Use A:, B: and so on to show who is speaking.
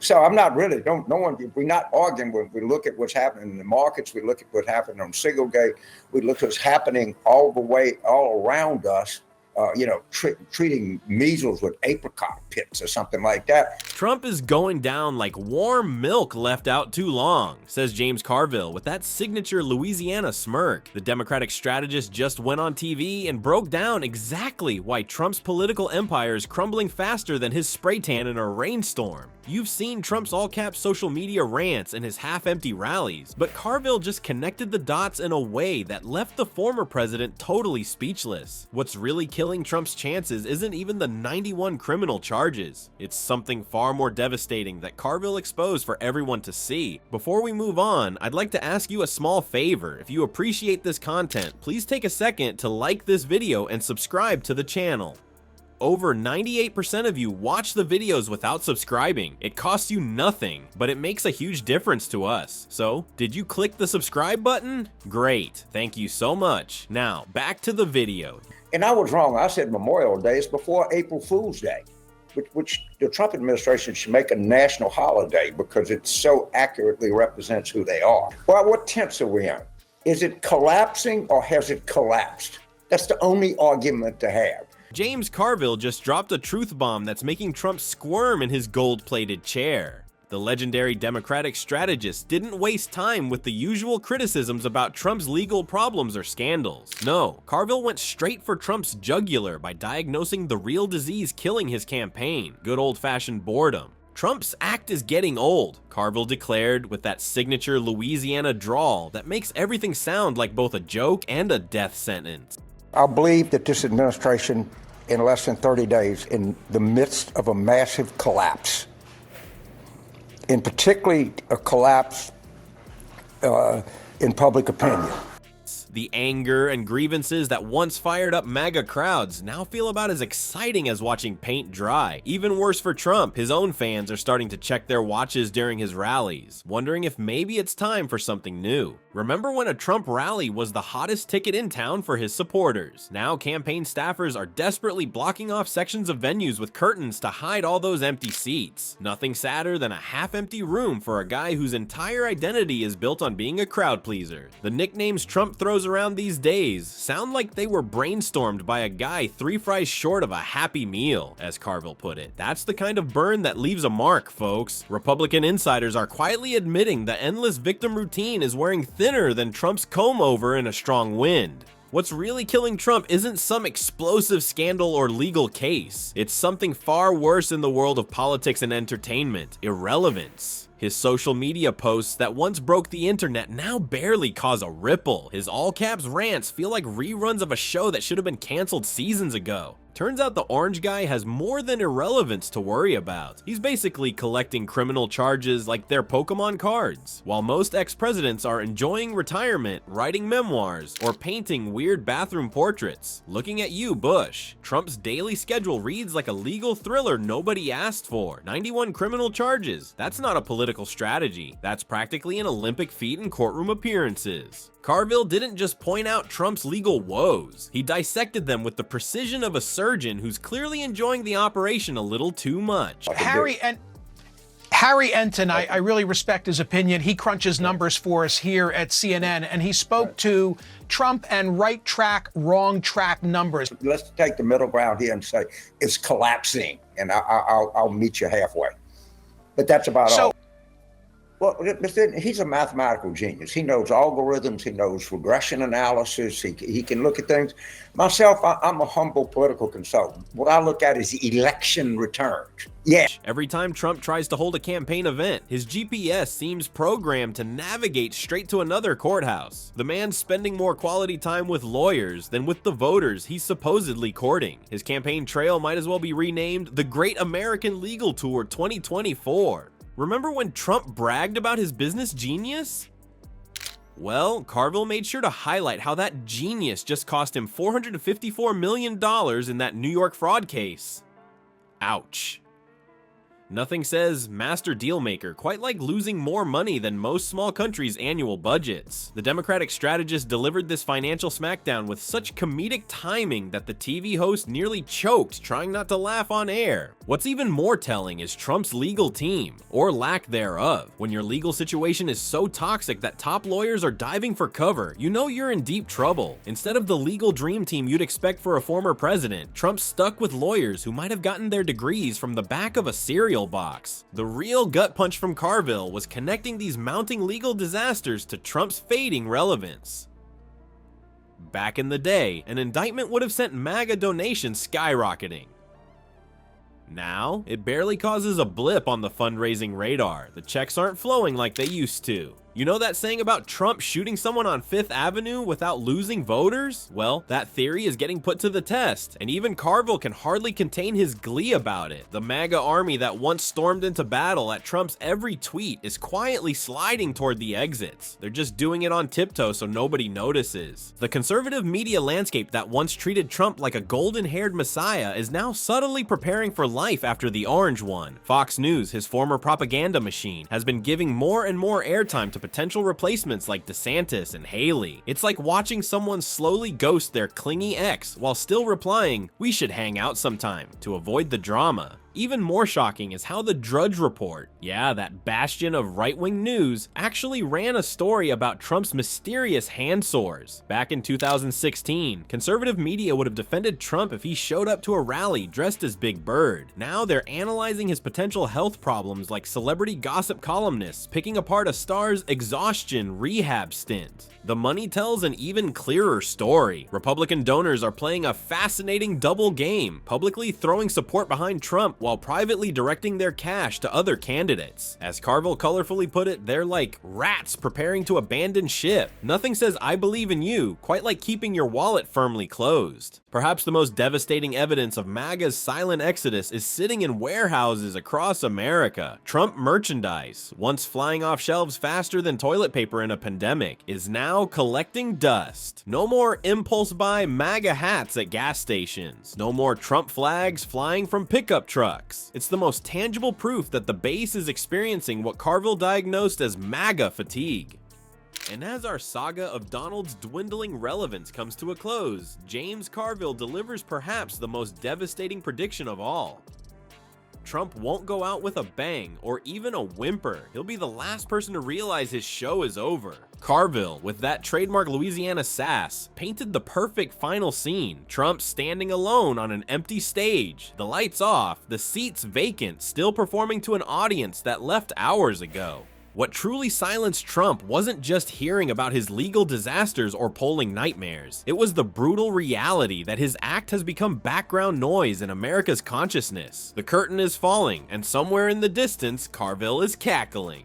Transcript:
A: So I'm not really, no one, we're not arguing when we look at what's happening in the markets, we look at what happened on Sigelgate, we look at what's happening all around us, treating measles with apricot pits or something like that.
B: Trump is going down like warm milk left out too long, says James Carville with that signature Louisiana smirk. The Democratic strategist just went on TV and broke down exactly why Trump's political empire is crumbling faster than his spray tan in a rainstorm. You've seen Trump's all-caps social media rants and his half-empty rallies, but Carville just connected the dots in a way that left the former president totally speechless. What's really killing Trump's chances isn't even the 91 criminal charges. It's something far more devastating that Carville exposed for everyone to see. Before we move on, I'd like to ask you a small favor. If you appreciate this content, please take a second to like this video and subscribe to the channel. Over 98% of you watch the videos without subscribing. It costs you nothing, but it makes a huge difference to us. So, did you click the subscribe button? Great, thank you so much. Now, back to the video.
A: And I was wrong. I said Memorial Day. It's before April Fool's Day, which the Trump administration should make a national holiday because it so accurately represents who they are. Well, what tense are we in? Is it collapsing or has it collapsed? That's the only argument to have.
B: James Carville just dropped a truth bomb that's making Trump squirm in his gold-plated chair. The legendary Democratic strategist didn't waste time with the usual criticisms about Trump's legal problems or scandals. No, Carville went straight for Trump's jugular by diagnosing the real disease killing his campaign, good old-fashioned boredom. Trump's act is getting old, Carville declared with that signature Louisiana drawl that makes everything sound like both a joke and a death sentence.
A: I believe that this administration, in less than 30 days, in the midst of a massive collapse, and particularly a collapse in public opinion.
B: The anger and grievances that once fired up MAGA crowds now feel about as exciting as watching paint dry. Even worse for Trump, his own fans are starting to check their watches during his rallies, wondering if maybe it's time for something new. Remember when a Trump rally was the hottest ticket in town for his supporters? Now campaign staffers are desperately blocking off sections of venues with curtains to hide all those empty seats. Nothing sadder than a half-empty room for a guy whose entire identity is built on being a crowd pleaser. The nicknames Trump throws around these days sound like they were brainstormed by a guy 3 fries short of a happy meal, as Carville put it. That's the kind of burn that leaves a mark, folks. Republican insiders are quietly admitting the endless victim routine is wearing thinner than Trump's comb-over in a strong wind. What's really killing Trump isn't some explosive scandal or legal case. It's something far worse in the world of politics and entertainment: irrelevance. His social media posts that once broke the internet now barely cause a ripple. His all-caps rants feel like reruns of a show that should have been canceled seasons ago. Turns out the orange guy has more than irrelevance to worry about. He's basically collecting criminal charges like they're Pokemon cards, while most ex-presidents are enjoying retirement, writing memoirs, or painting weird bathroom portraits. Looking at you, Bush. Trump's daily schedule reads like a legal thriller nobody asked for. 91 criminal charges. That's not a political strategy. That's practically an Olympic feat in courtroom appearances. Carville didn't just point out Trump's legal woes, he dissected them with the precision of a surgeon who's clearly enjoying the operation a little too much.
C: Harry Enton, I really respect his opinion. He crunches numbers for us here at CNN, and he spoke to Trump and right track, wrong track numbers.
A: Let's take the middle ground here and say it's collapsing, and I'll meet you halfway. But that's about all. Well, he's a mathematical genius. He knows algorithms. He knows regression analysis. He can look at things. Myself, I'm a humble political consultant. What I look at is election returns. Yeah.
B: Every time Trump tries to hold a campaign event, his GPS seems programmed to navigate straight to another courthouse. The man's spending more quality time with lawyers than with the voters he's supposedly courting. His campaign trail might as well be renamed the Great American Legal Tour 2024. Remember when Trump bragged about his business genius? Well, Carville made sure to highlight how that genius just cost him $454 million in that New York fraud case. Ouch. Nothing says master dealmaker quite like losing more money than most small countries' annual budgets. The Democratic strategist delivered this financial smackdown with such comedic timing that the TV host nearly choked trying not to laugh on air. What's even more telling is Trump's legal team, or lack thereof. When your legal situation is so toxic that top lawyers are diving for cover, you know you're in deep trouble. Instead of the legal dream team you'd expect for a former president, Trump's stuck with lawyers who might have gotten their degrees from the back of a cereal box. The real gut punch from Carville was connecting these mounting legal disasters to Trump's fading relevance. Back in the day, an indictment would have sent MAGA donations skyrocketing. Now, it barely causes a blip on the fundraising radar. The checks aren't flowing like they used to. You know that saying about Trump shooting someone on Fifth Avenue without losing voters? Well, that theory is getting put to the test, and even Carville can hardly contain his glee about it. The MAGA army that once stormed into battle at Trump's every tweet is quietly sliding toward the exits. They're just doing it on tiptoe so nobody notices. The conservative media landscape that once treated Trump like a golden-haired messiah is now subtly preparing for life after the orange one. Fox News, his former propaganda machine, has been giving more and more airtime to potential replacements like DeSantis and Haley. It's like watching someone slowly ghost their clingy ex while still replying, "We should hang out sometime," to avoid the drama. Even more shocking is how the Drudge Report, yeah, that bastion of right-wing news, actually ran a story about Trump's mysterious hand sores. Back in 2016, conservative media would have defended Trump if he showed up to a rally dressed as Big Bird. Now they're analyzing his potential health problems like celebrity gossip columnists picking apart a star's exhaustion rehab stint. The money tells an even clearer story. Republican donors are playing a fascinating double game, publicly throwing support behind Trump while privately directing their cash to other candidates. As Carville colorfully put it, they're like rats preparing to abandon ship. Nothing says "I believe in you" quite like keeping your wallet firmly closed. Perhaps the most devastating evidence of MAGA's silent exodus is sitting in warehouses across America. Trump merchandise, once flying off shelves faster than toilet paper in a pandemic, is now collecting dust. No more impulse buy MAGA hats at gas stations. No more Trump flags flying from pickup trucks. It's the most tangible proof that the base is experiencing what Carville diagnosed as MAGA fatigue. And as our saga of Donald's dwindling relevance comes to a close, James Carville delivers perhaps the most devastating prediction of all. Trump won't go out with a bang or even a whimper. He'll be the last person to realize his show is over. Carville, with that trademark Louisiana sass, painted the perfect final scene. Trump standing alone on an empty stage, the lights off, the seats vacant, still performing to an audience that left hours ago. What truly silenced Trump wasn't just hearing about his legal disasters or polling nightmares. It was the brutal reality that his act has become background noise in America's consciousness. The curtain is falling, and somewhere in the distance, Carville is cackling.